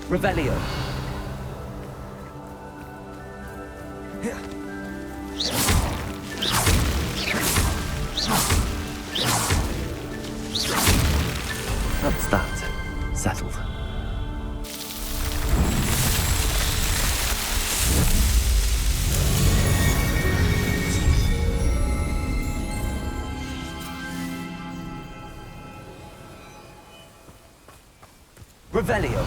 Revelio. That's that. Settled. Revelio.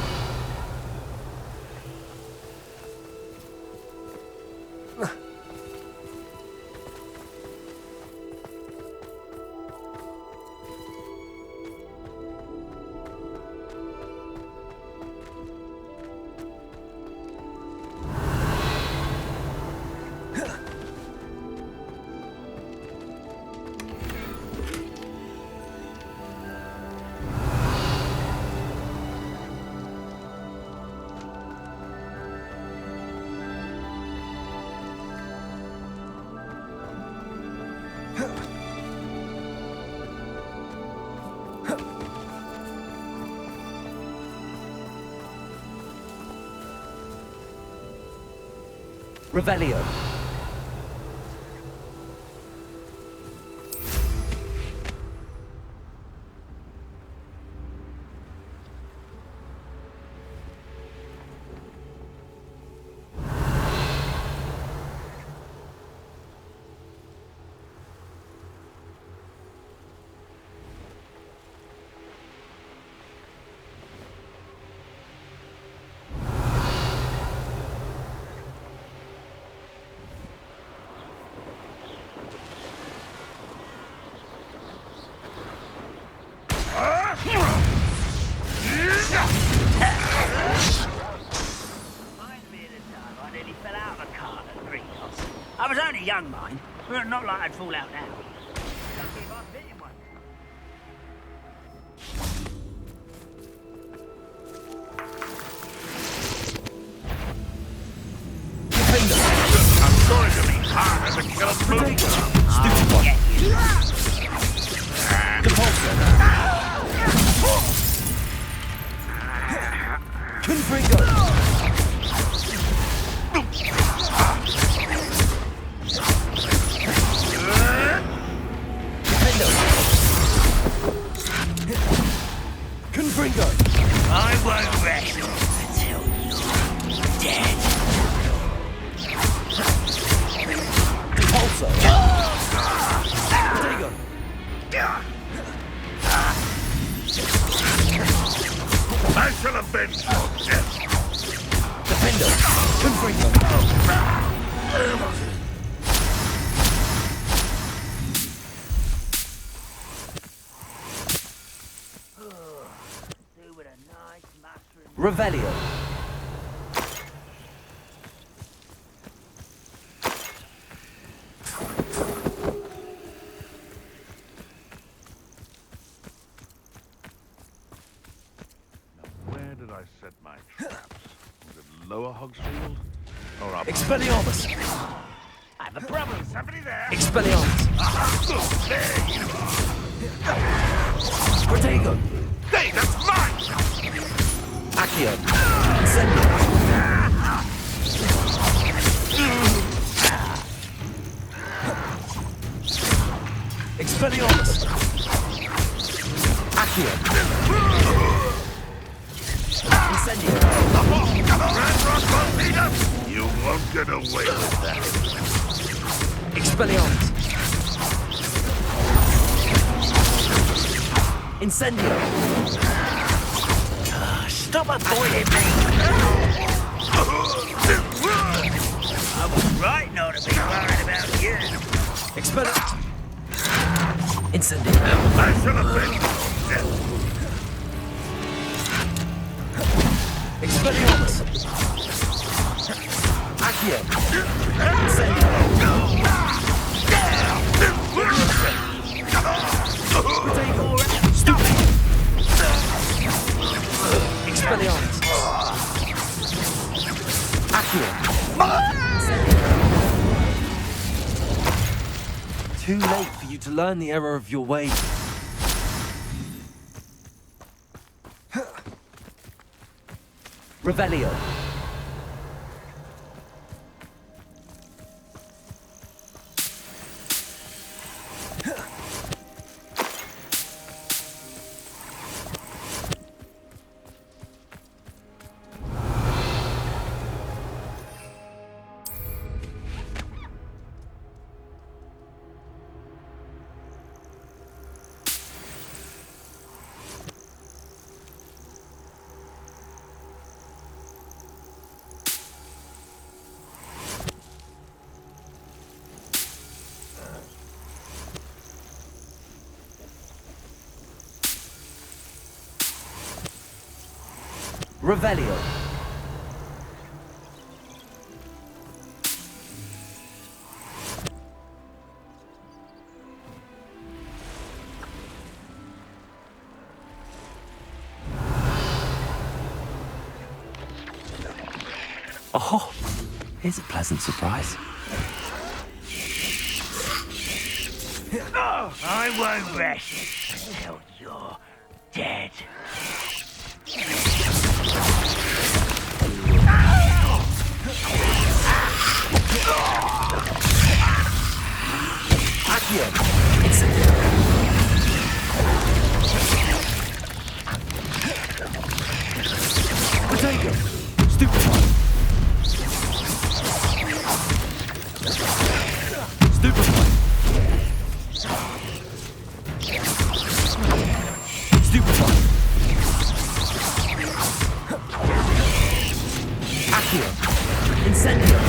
Revelio. I was only young, mind. But not like I'd fall out now. I'm sorry to be hard as a killer food. Stupid one. Confringo. Confringo. I won't rest until you're dead. Compulso. Protego. I shall avenge your death. Defendo. Confringo. Revelio. Where did I set my traps? Was it Lower Hogsfield? Or up? Expelliarmus. I have a problem. Somebody there? Expelliarmus. There you are. Protego. Hey, that's mine! Accio. Incendio. Expelliarmus. Accio. Incendio. You won't get away with that. Expelliarmus. Incendio. Stop avoiding me! I was right not to be worried about you. Expelliarmus. Incendio. I shall avenge your death. Expelliarmus. Accio. Incendio. Protego. Stupid. Expelliarmus. Accio. Too late for you to learn the error of your ways. Revelio. Revelio. Oh, here's a pleasant surprise. I won't rest until you're dead. Accio. Incendio. Potato. Stupefy. Stupefy. Stupefy. Accio. Incendio.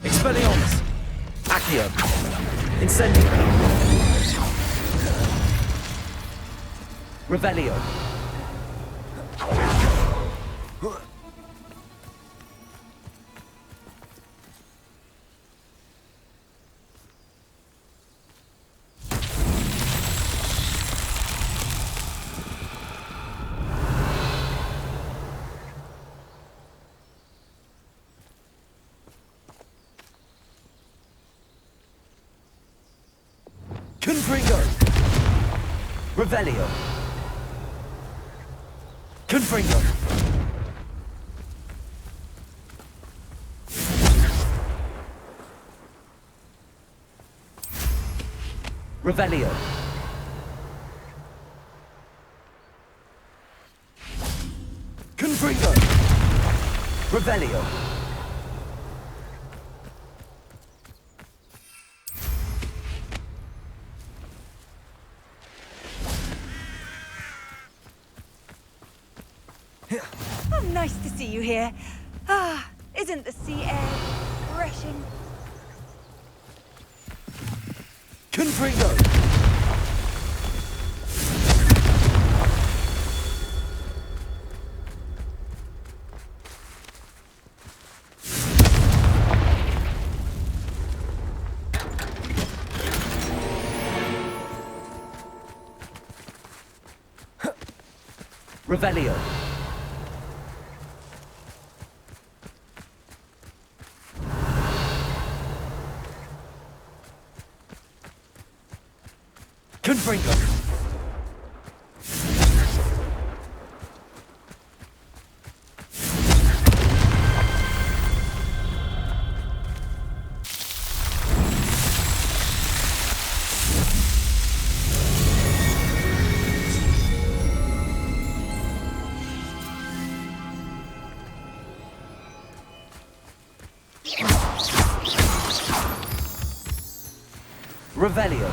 Expelliarmus! Accio! Incendio! Revelio! Confringo! Revelio! Confringo! Revelio! Confringo! Revelio! Oh, nice to see you here. Ah, isn't the sea air refreshing? Confringo! Revelio! Confringo! Revelio!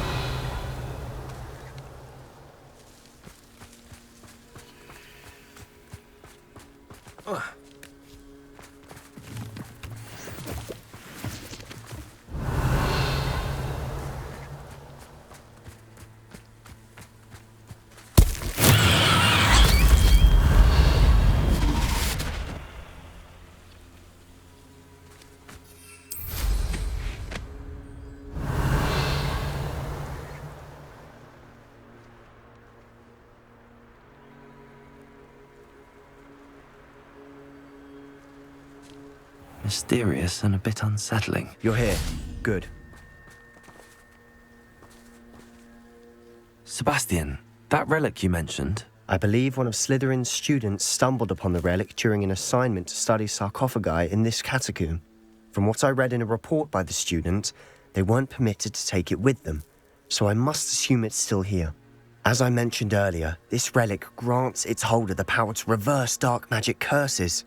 Mysterious and a bit unsettling. You're here. Good. Sebastian, that relic you mentioned, I believe one of Slytherin's students stumbled upon the relic during an assignment to study sarcophagi in this catacomb. From what I read in a report by the student, they weren't permitted to take it with them, so I must assume it's still here. As I mentioned earlier, this relic grants its holder the power to reverse dark magic curses.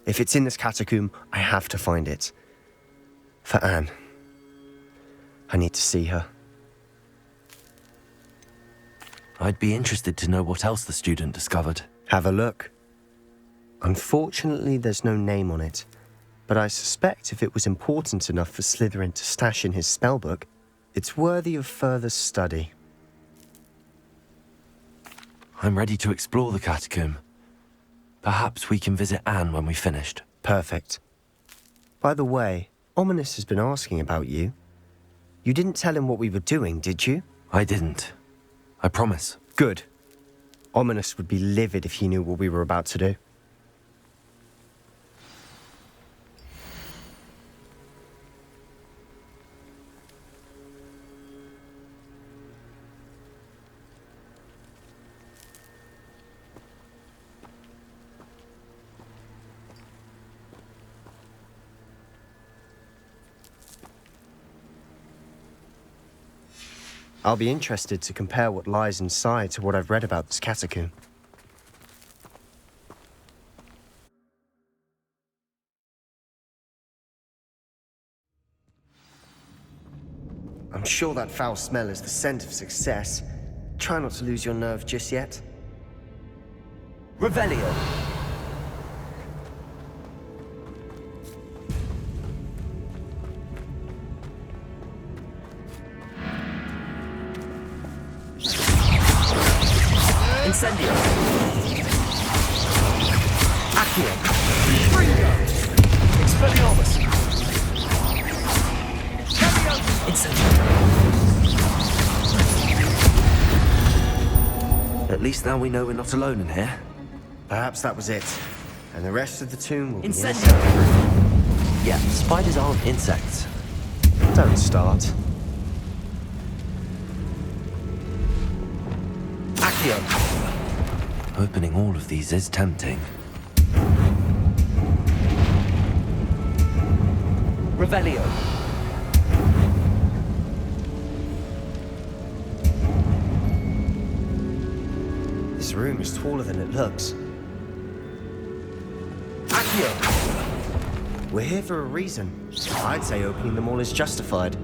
If it's in this catacomb, I have to find it. For Anne. I need to see her. I'd be interested to know what else the student discovered. Have a look. Unfortunately, there's no name on it, but I suspect if it was important enough for Slytherin to stash in his spellbook, it's worthy of further study. I'm ready to explore the catacomb. Perhaps we can visit Anne when we've finished. Perfect. By the way, Ominous has been asking about you. You didn't tell him what we were doing, did you? I didn't. I promise. Good. Ominous would be livid if he knew what we were about to do. I'll be interested to compare what lies inside to what I've read about this catacomb. I'm sure that foul smell is the scent of success. Try not to lose your nerve just yet. Revelio. Incendio. Accio. Ringo. Expelliarmus. At least now we know we're not alone in here. Perhaps that was it. And the rest of the tomb will be Incendio. Yeah, spiders aren't insects. Don't start. Accio. Opening all of these is tempting. Revelio. This room is taller than it looks. Accio. We're here for a reason. I'd say opening them all is justified.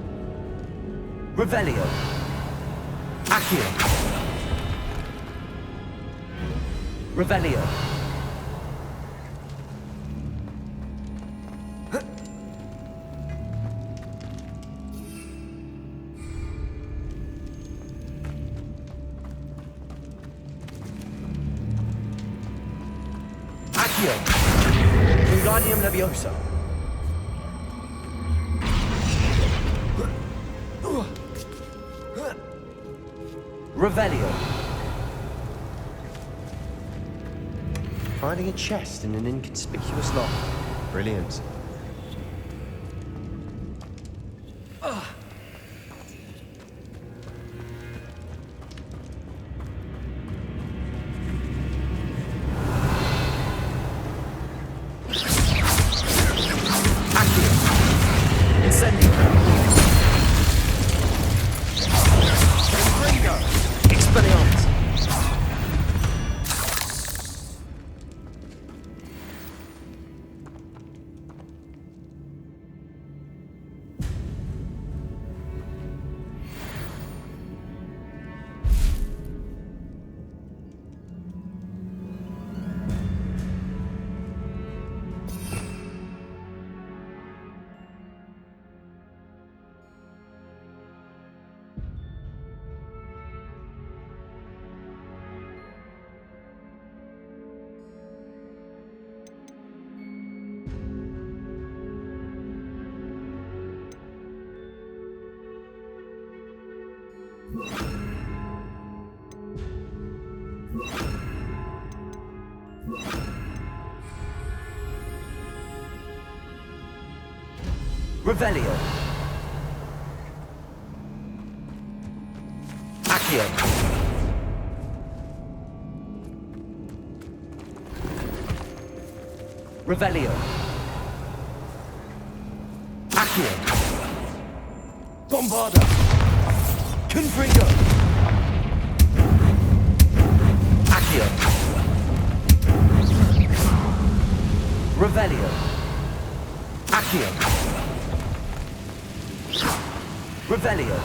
Revelio. Accio. Revelio. Accio. Wingardium Leviosa. Revelio. Finding a chest in an inconspicuous lock. Brilliant. Revelio. Accio. Revelio. Accio. Bombarda. Confringo. Accio. Revelio. Accio. Revelio.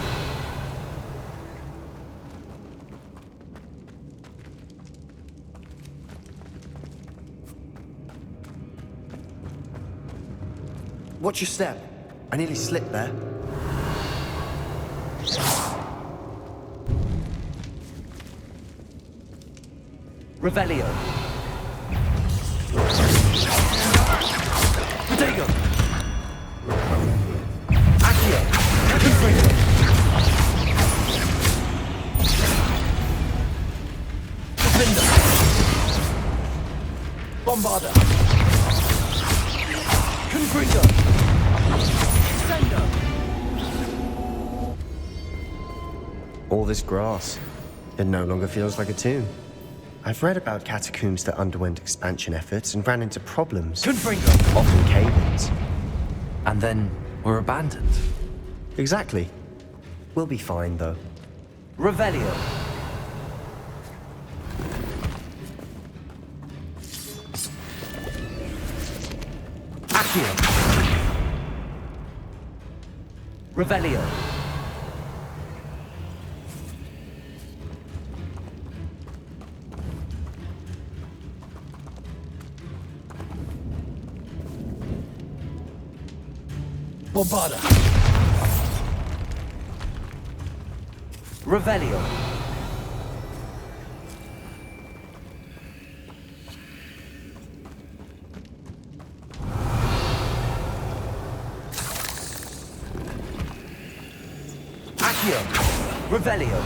Watch your step. I nearly slipped there. Revelio. Protego. Accio. Confringo. Defender. Bombarda. Confringo. Sender. All this grass. It no longer feels like a tomb. I've read about catacombs that underwent expansion efforts and ran into problems. Confringo. Often cave-ins. And then were abandoned. Exactly. We'll be fine, though. Revelio. Accio. Revelio. Bombarda. Revelio. Accio. Revelio.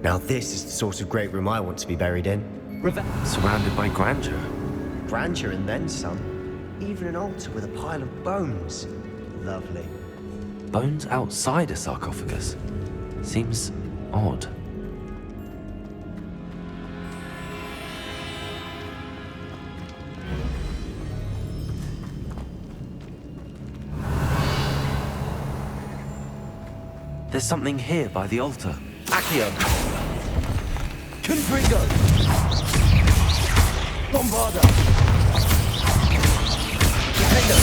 Now this is the sort of great room I want to be buried in. Surrounded by grandeur. Grandeur and then some. Even an altar with a pile of bones. Lovely. Bones outside a sarcophagus. Seems odd. There's something here by the altar. Accio. Confringo. Bombarda. Defender.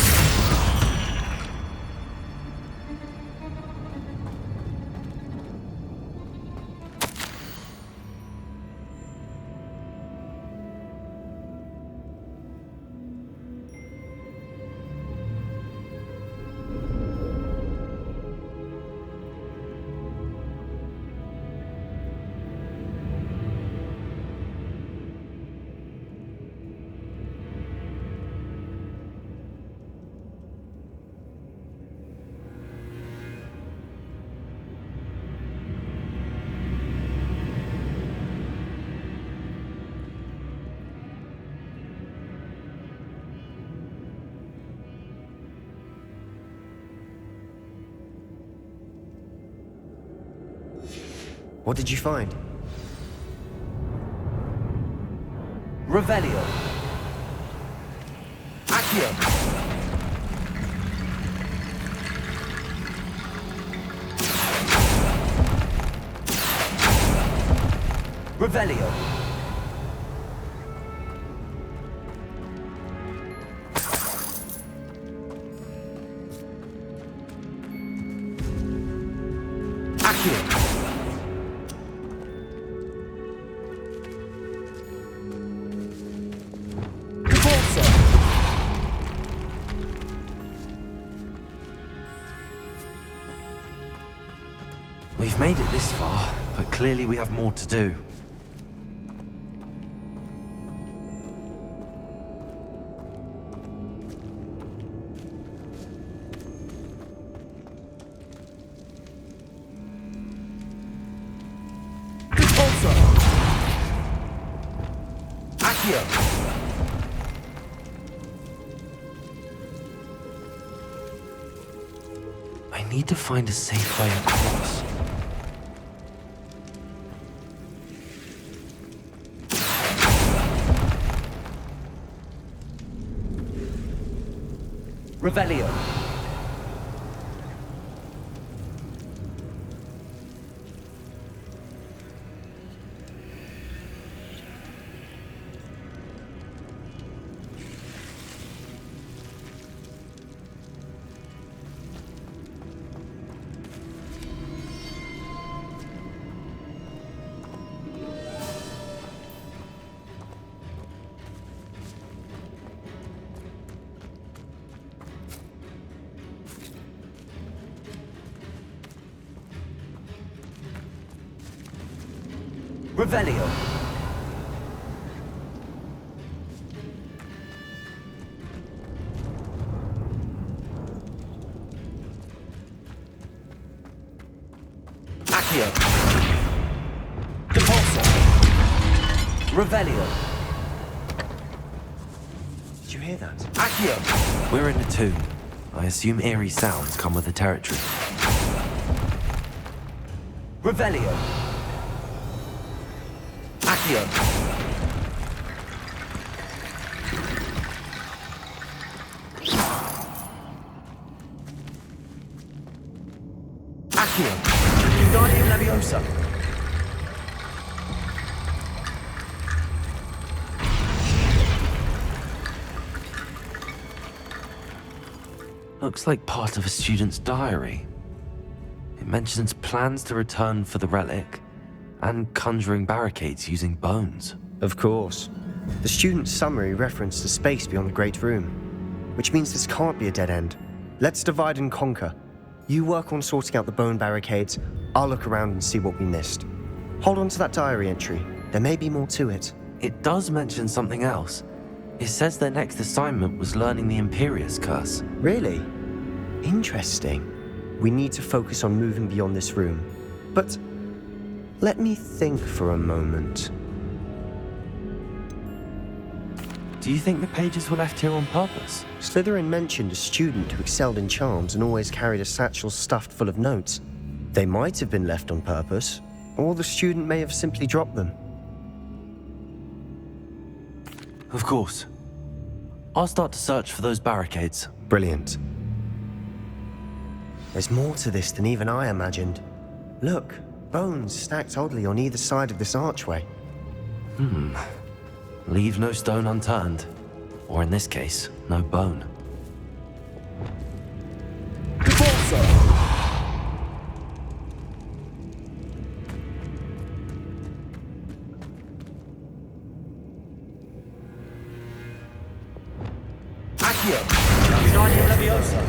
What did you find? Revelio. Accio. Revelio. Accio. made it this far, but clearly we have more to do. Repulsor. Accio. I need to find a safe way across. Revelio. Revelio. Accio. Repulsor. Revelio. Did you hear that? Accio. We're in a tomb. I assume eerie sounds come with the territory. Revelio. Accio. Accio. Wingardium Leviosa. Looks like part of a student's diary. It mentions plans to return for the relic and conjuring barricades using bones. Of course. The student's summary referenced a space beyond the Great Room, which means this can't be a dead end. Let's divide and conquer. You work on sorting out the bone barricades, I'll look around and see what we missed. Hold on to that diary entry. There may be more to it. It does mention something else. It says their next assignment was learning the Imperius Curse. Really? Interesting. We need to focus on moving beyond this room. But let me think for a moment. Do you think the pages were left here on purpose? Slytherin mentioned a student who excelled in charms and always carried a satchel stuffed full of notes. They might have been left on purpose, or the student may have simply dropped them. Of course. I'll start to search for those barricades. Brilliant. There's more to this than even I imagined. Look, bones stacked oddly on either side of this archway. Leave no stone unturned. Or in this case, no bone. Repulsor. Accio. Wingardium Leviosa.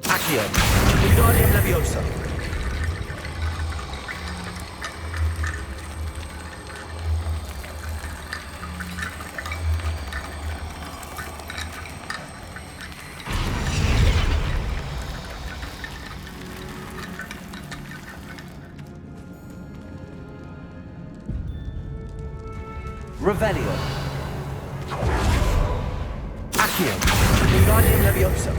Accio. Wingardium Leviosa. Revelio. Accio. Wingardium Leviosa.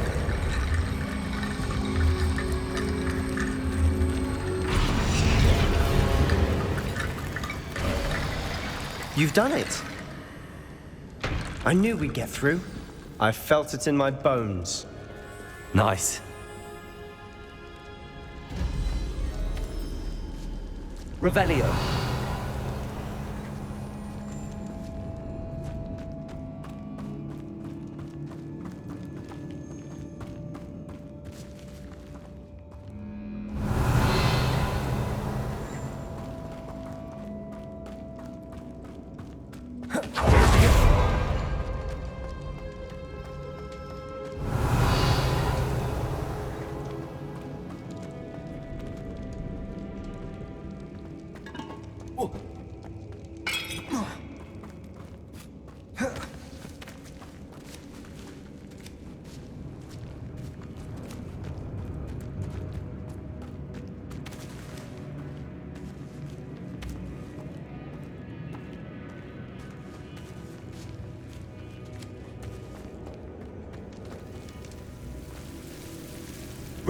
You've done it! I knew we'd get through. I felt it in my bones. Nice. Revelio.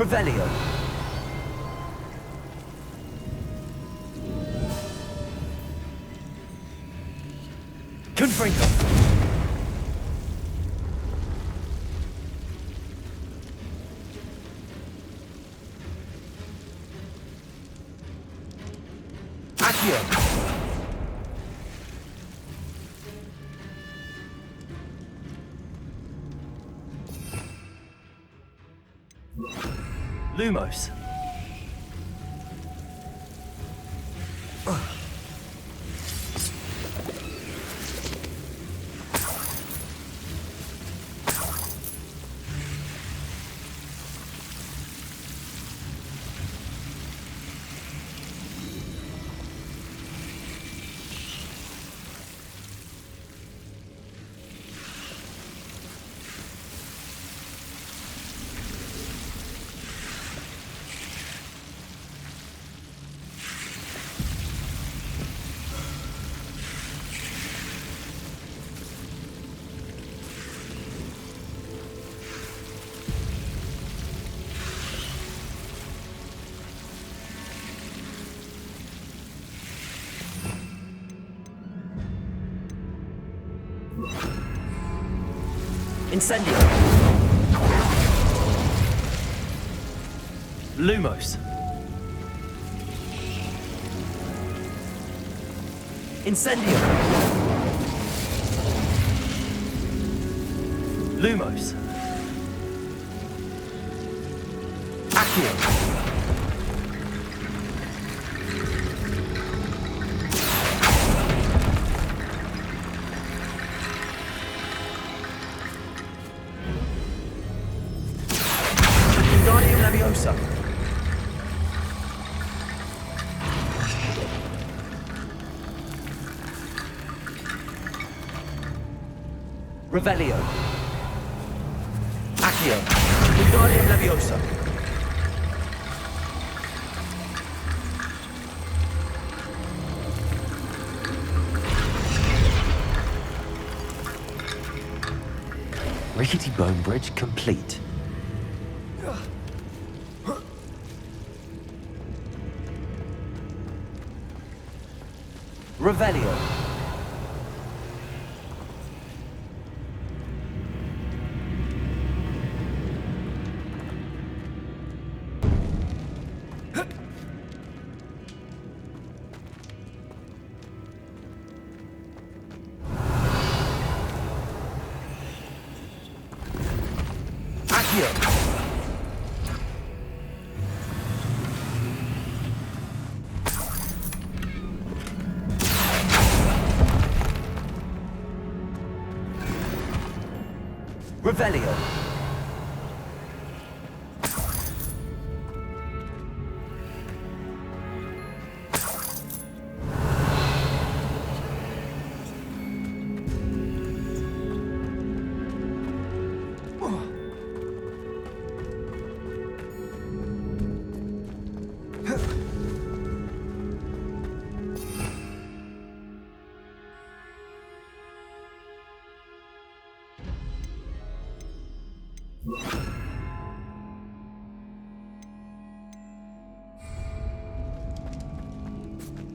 Revelio. Confringo. Accio. Lumos. Incendio. Lumos. Incendio. Lumos. Accio. Leviosa. Revelio. Accio. Wingardium Leviosa. Rickety bone bridge complete. Revelio. Accio. Revelio.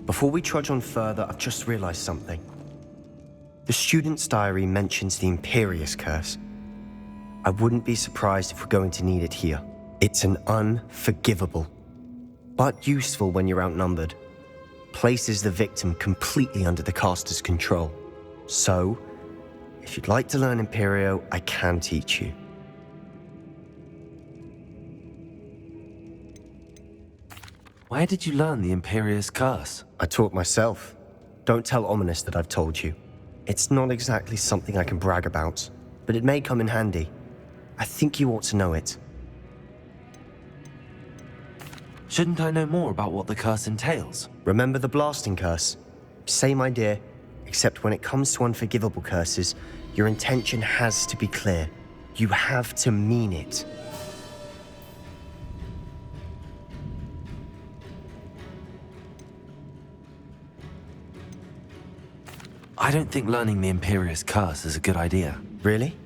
Before we trudge on further, I've just realized something. The student's diary mentions the Imperious Curse. I wouldn't be surprised if we're going to need it here. It's an unforgivable, but useful when you're outnumbered. Places the victim completely under the caster's control. So, if you'd like to learn Imperio, I can teach you. Where did you learn the Imperious Curse? I taught myself. Don't tell Ominous that I've told you. It's not exactly something I can brag about, but it may come in handy. I think you ought to know it. Shouldn't I know more about what the curse entails? Remember the blasting curse? Same idea, except when it comes to unforgivable curses, your intention has to be clear. You have to mean it. I don't think learning the Imperious Curse is a good idea. Really?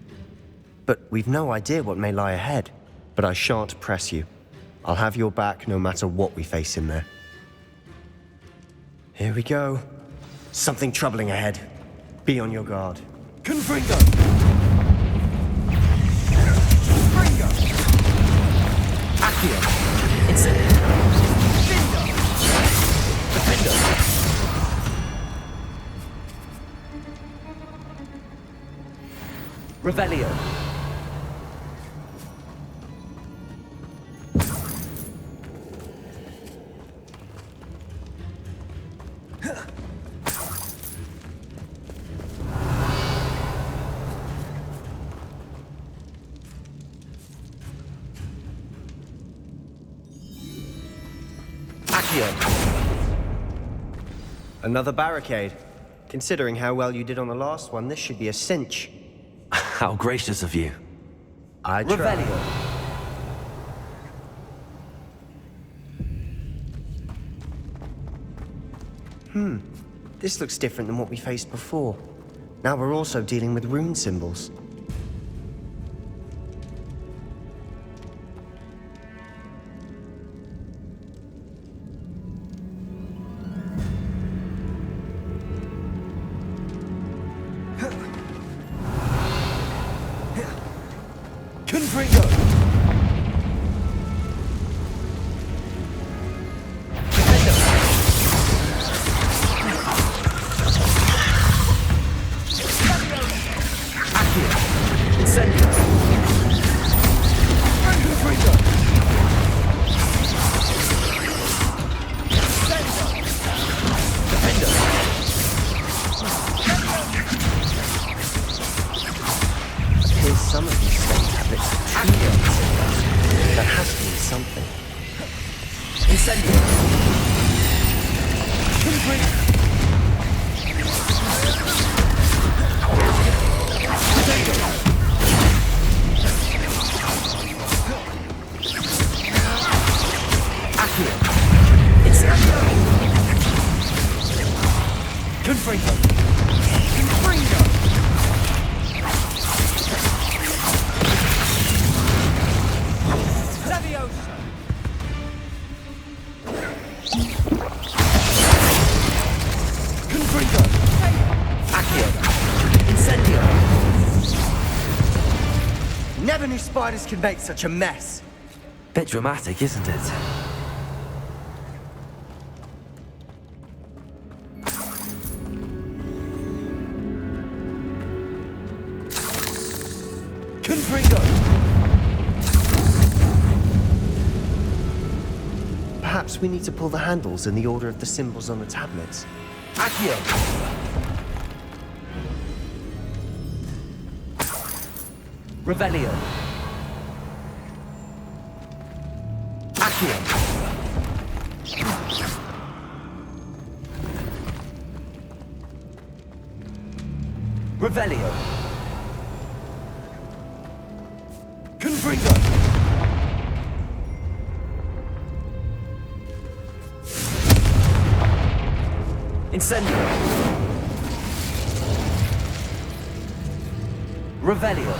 But we've no idea what may lie ahead. But I shan't press you. I'll have your back no matter what we face in there. Here we go. Something troubling ahead. Be on your guard. Confringo! Accio! Incendio! Defendo! Revelio! Another barricade. Considering how well you did on the last one, this should be a cinch. How gracious of you. I try. Revelio! This looks different than what we faced before. Now we're also dealing with rune symbols. Confringo! Defendo! Accio! Incendio! Confringo! Defendo! Here's some of these stone tablets are true rune symbols. That has to mean something. Incendio! Confringo! Accio! Incendio! Confringo! Confringo! Leviosa! Confringo! Accio! Incendio! Never knew spiders could make such a mess. Bit dramatic, isn't it? Confringo! Perhaps we need to pull the handles in the order of the symbols on the tablets. Accio! Revelio! Accio! Revelio! Confringo! Incendio! Revelio!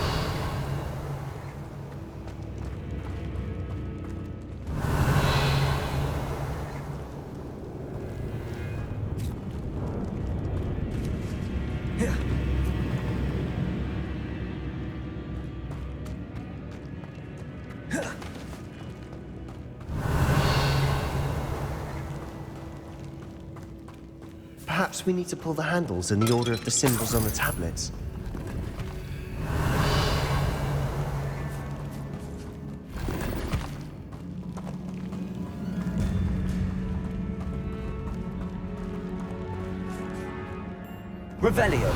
Perhaps we need to pull the handles in the order of the symbols on the tablets. Revelio!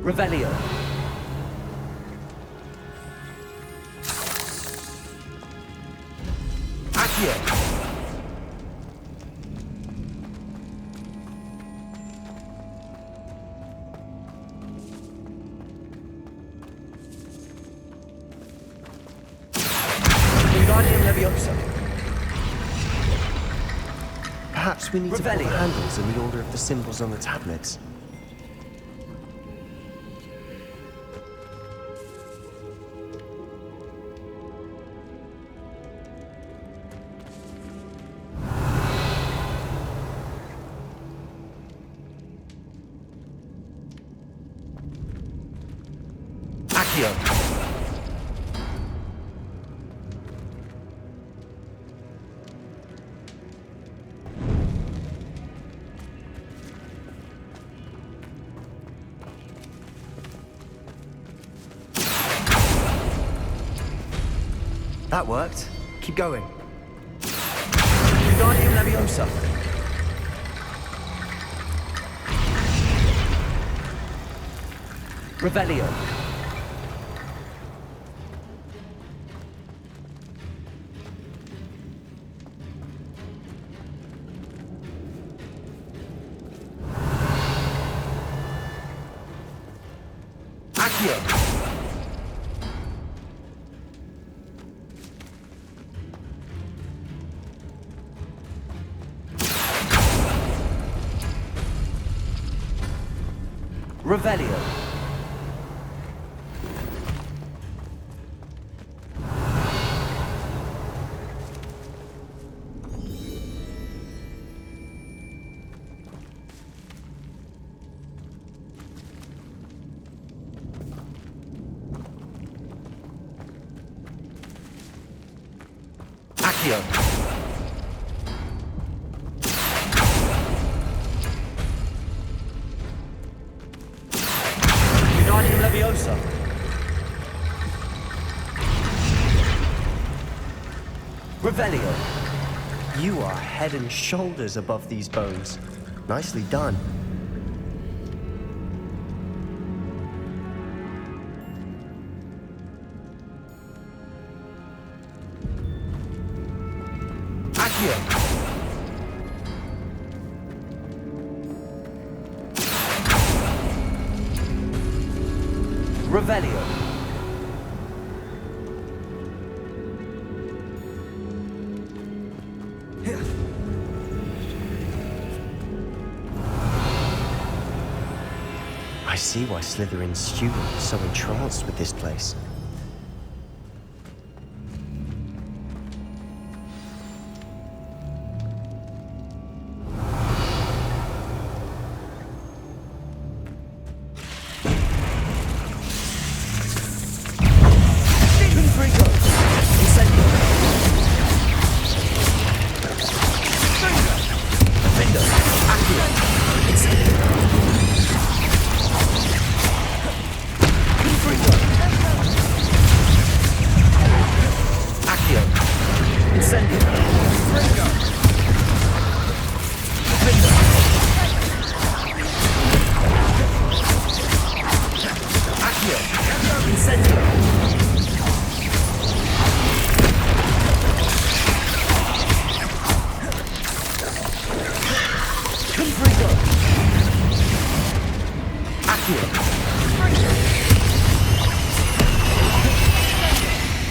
Revelio. Accio. Wingardium Leviosa. Perhaps we need to put Revelio. handles in the order of the symbols on the tablets. Accio. That worked. Keep going. Wingardium Leviosa. Revelio. Accio. Revelio. Accio. Wingardium Leviosa. Revelio. You are head and shoulders above these bones. Nicely done. Accio. Revelio. I see why Slytherin's students are so entranced with this place.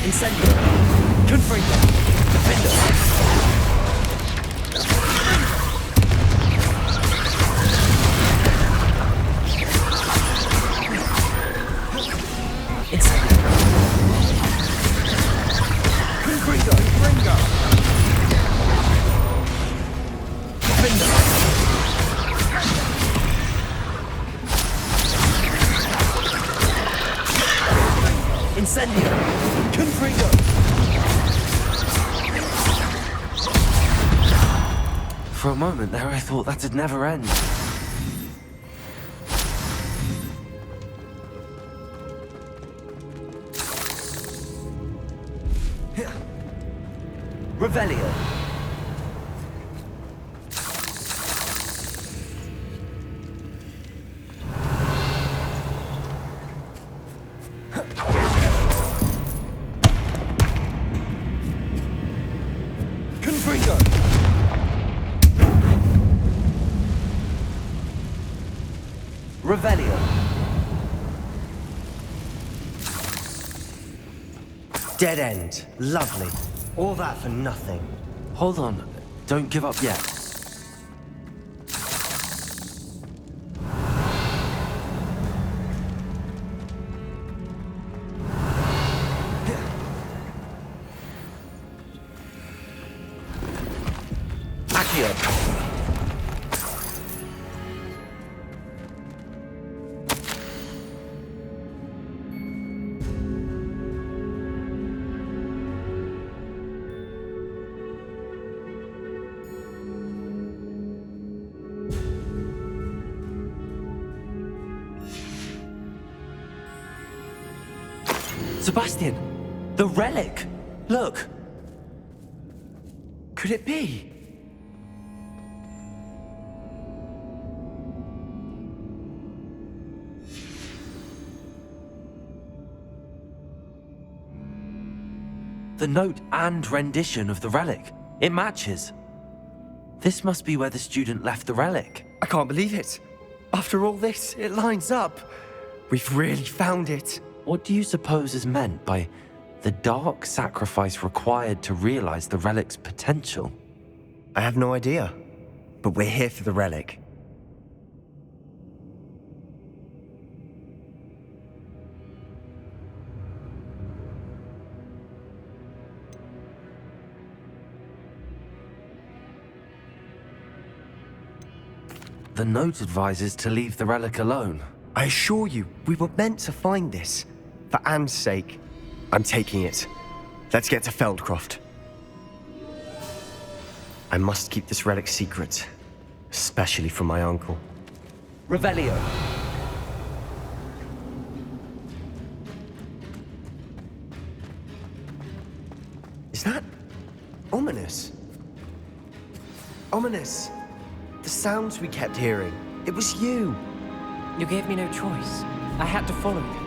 Incendio. Confringo. Defender. Incendio. Confringo. Defender. Incendio. Confringo. For a moment there, I thought that'd never end. Revelio. Confringo. Revelio. Dead end. Lovely. All that for nothing. Hold on. Don't give up yet. Accio. Sebastian! The relic! Look! Could it be? The note and rendition of the relic. It matches. This must be where the student left the relic. I can't believe it. After all this, it lines up. We've really found it. What do you suppose is meant by the dark sacrifice required to realize the relic's potential? I have no idea. But we're here for the relic. The note advises to leave the relic alone. I assure you, we were meant to find this. For Anne's sake. I'm taking it. Let's get to Feldcroft. I must keep this relic secret. Especially from my uncle. Revelio. Is that... ominous? Ominous! The sounds we kept hearing. It was you! You gave me no choice. I had to follow you.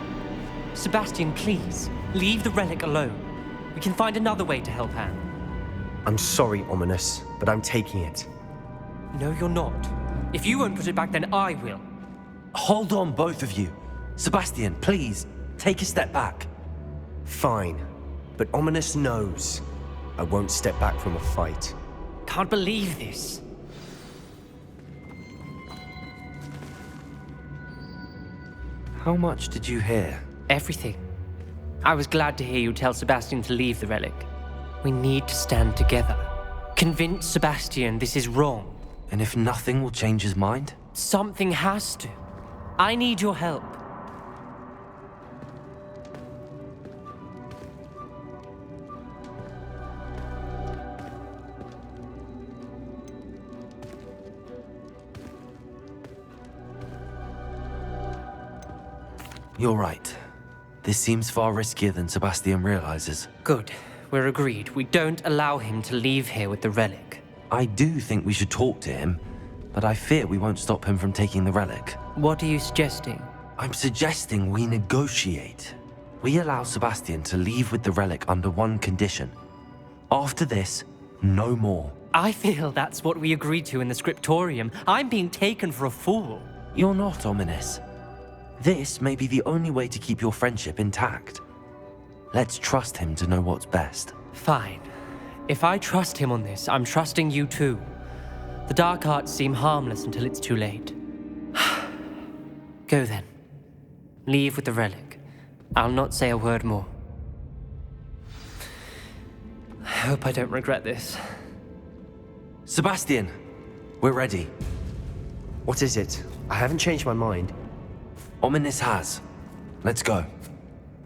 Sebastian, please, leave the relic alone. We can find another way to help Anne. I'm sorry, Ominous, but I'm taking it. No, you're not. If you won't put it back, then I will. Hold on, both of you. Sebastian, please, take a step back. Fine, but Ominous knows. I won't step back from a fight. Can't believe this. How much did you hear? Everything. I was glad to hear you tell Sebastian to leave the relic. We need to stand together. Convince Sebastian this is wrong. And if nothing will change his mind? Something has to. I need your help. You're right. This seems far riskier than Sebastian realizes. Good. We're agreed. We don't allow him to leave here with the relic. I do think we should talk to him, but I fear we won't stop him from taking the relic. What are you suggesting? I'm suggesting we negotiate. We allow Sebastian to leave with the relic under one condition. After this, no more. I feel that's what we agreed to in the scriptorium. I'm being taken for a fool. You're not, Ominous. This may be the only way to keep your friendship intact. Let's trust him to know what's best. Fine. If I trust him on this, I'm trusting you too. The dark arts seem harmless until it's too late. Go then. Leave with the relic. I'll not say a word more. I hope I don't regret this. Sebastian, we're ready. What is it? I haven't changed my mind. Ominous has. Let's go.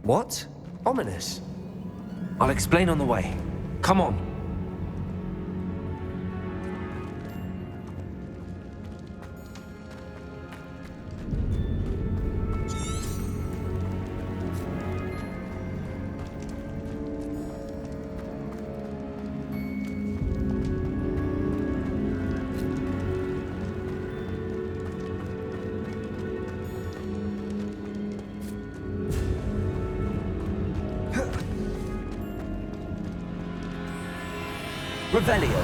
What? Ominous? I'll explain on the way. Come on. Revelio.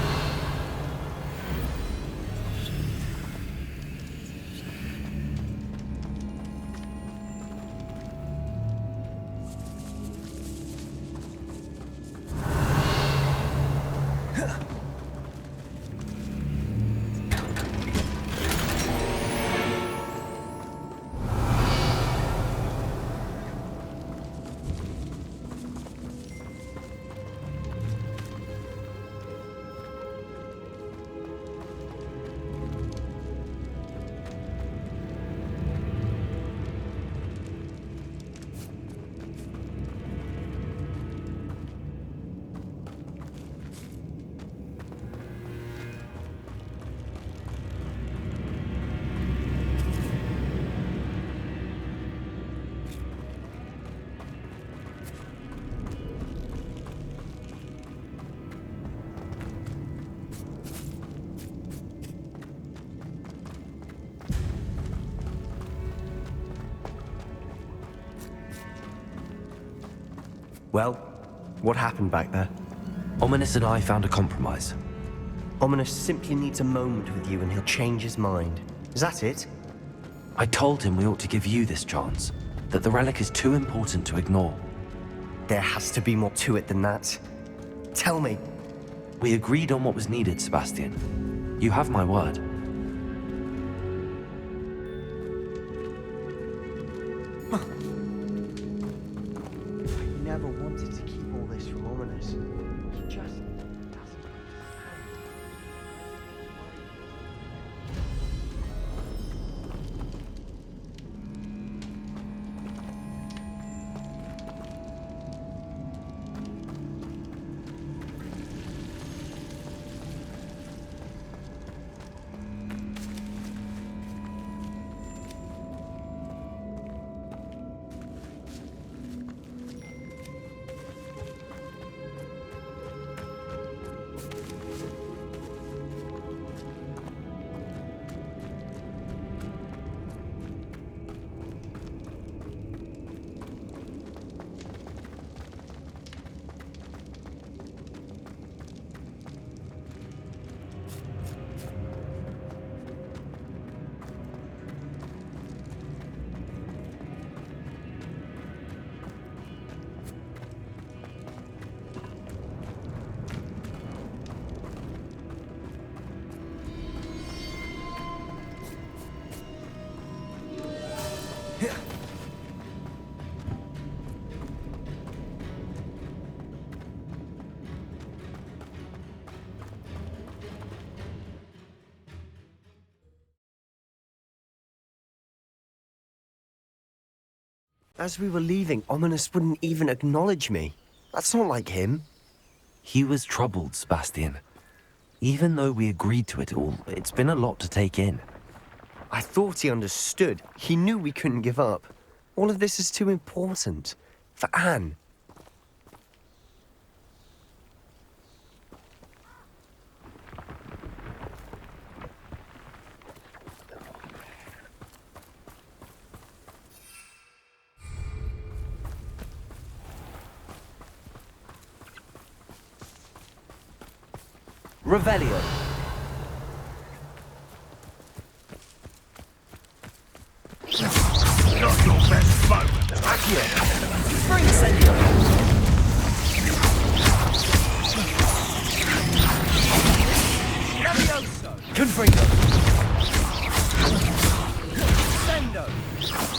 Well, what happened back there? Ominous and I found a compromise. Ominous simply needs a moment with you and he'll change his mind. Is that it? I told him we ought to give you this chance, that the relic is too important to ignore. There has to be more to it than that. Tell me. We agreed on what was needed, Sebastian. You have my word. I never wanted to keep all this from Ominous. He just doesn't understand. As we were leaving, Ominous wouldn't even acknowledge me. That's not like him. He was troubled, Sebastian. Even though we agreed to it all, it's been a lot to take in. I thought he understood. He knew we couldn't give up. All of this is too important. For Anne. Revelio. Not your best moment. Accio. Incendio. Levioso! Confringo. Sendo! Sendo!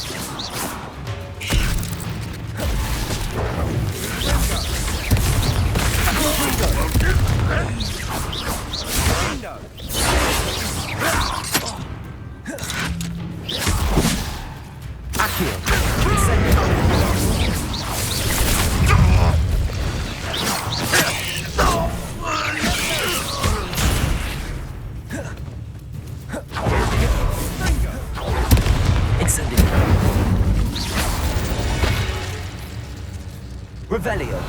Accio. Incendio. Incendio. Revelio.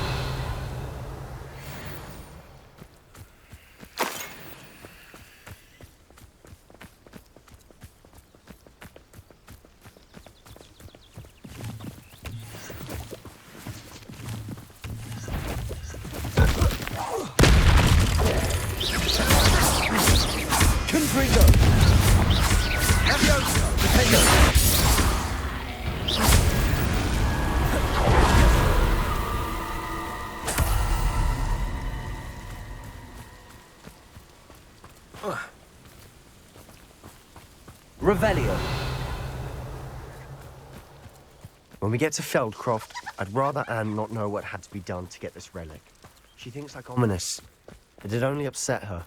Revelio. When we get to Feldcroft, I'd rather Anne not know what had to be done to get this relic. She thinks like ominous. It'd only upset her.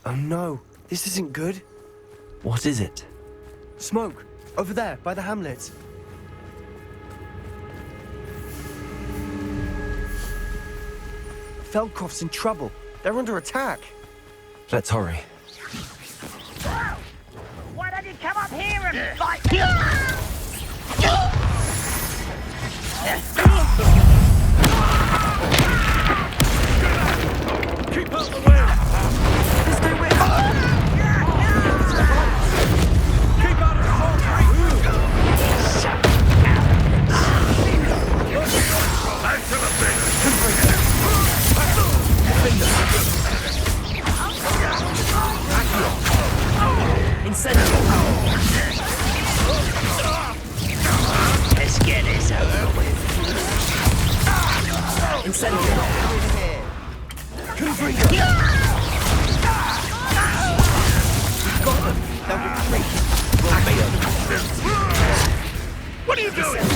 Oh no, this isn't good. What is it? Smoke! Over there, by the hamlet. Feldcroft's in trouble. They're under attack. Let's hurry. Why don't you come up here and fight? Keep out the way! Keep out of the back to the base! Incendio. Let's get this over with. Incendio. What are you doing?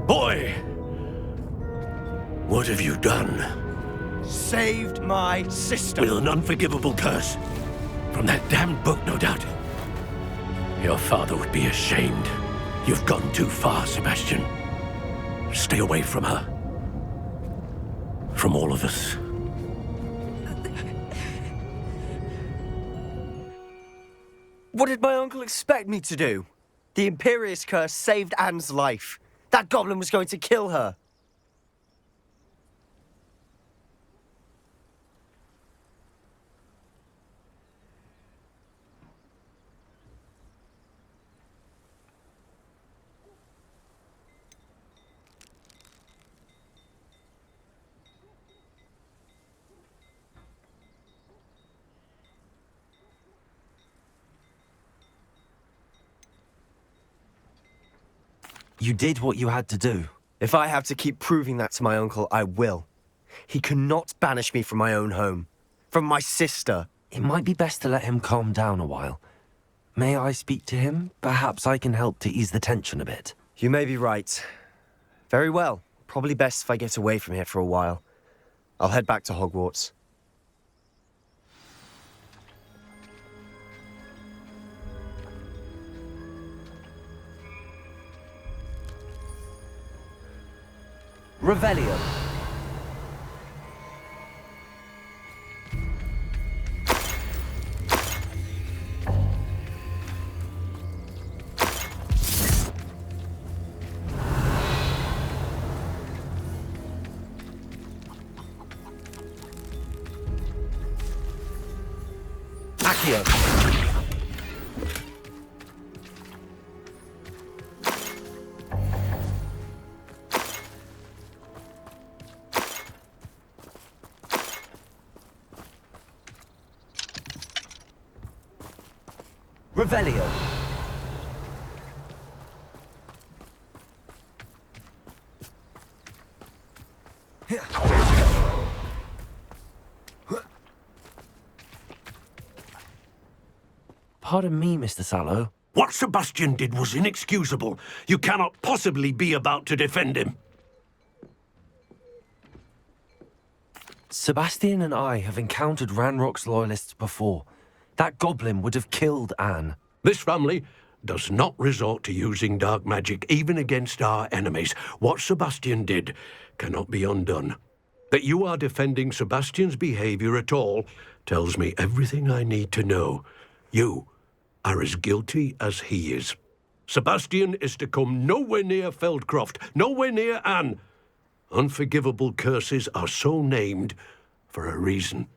Boy! What have you done? Saved my sister. With an unforgivable curse. From that damned book, no doubt. Your father would be ashamed. You've gone too far, Sebastian. Stay away from her. From all of us. What did my uncle expect me to do? The Imperious curse saved Anne's life. That goblin was going to kill her. You did what you had to do. If I have to keep proving that to my uncle, I will. He cannot banish me from my own home. From my sister. It might be best to let him calm down a while. May I speak to him? Perhaps I can help to ease the tension a bit. You may be right. Very well. Probably best if I get away from here for a while. I'll head back to Hogwarts. Revelio. Accio. Revelio. Pardon me, Mr. Sallow. What Sebastian did was inexcusable. You cannot possibly be about to defend him. Sebastian and I have encountered Ranrock's loyalists before. That goblin would have killed Anne. This family does not resort to using dark magic even against our enemies. What Sebastian did cannot be undone. That you are defending Sebastian's behavior at all tells me everything I need to know. You are as guilty as he is. Sebastian is to come nowhere near Feldcroft, nowhere near Anne. Unforgivable curses are so named for a reason.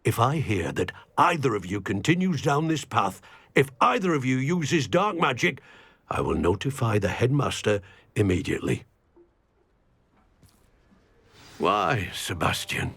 If I hear that either of you continues down this path, if either of you uses dark magic, I will notify the headmaster immediately. Why, Sebastian?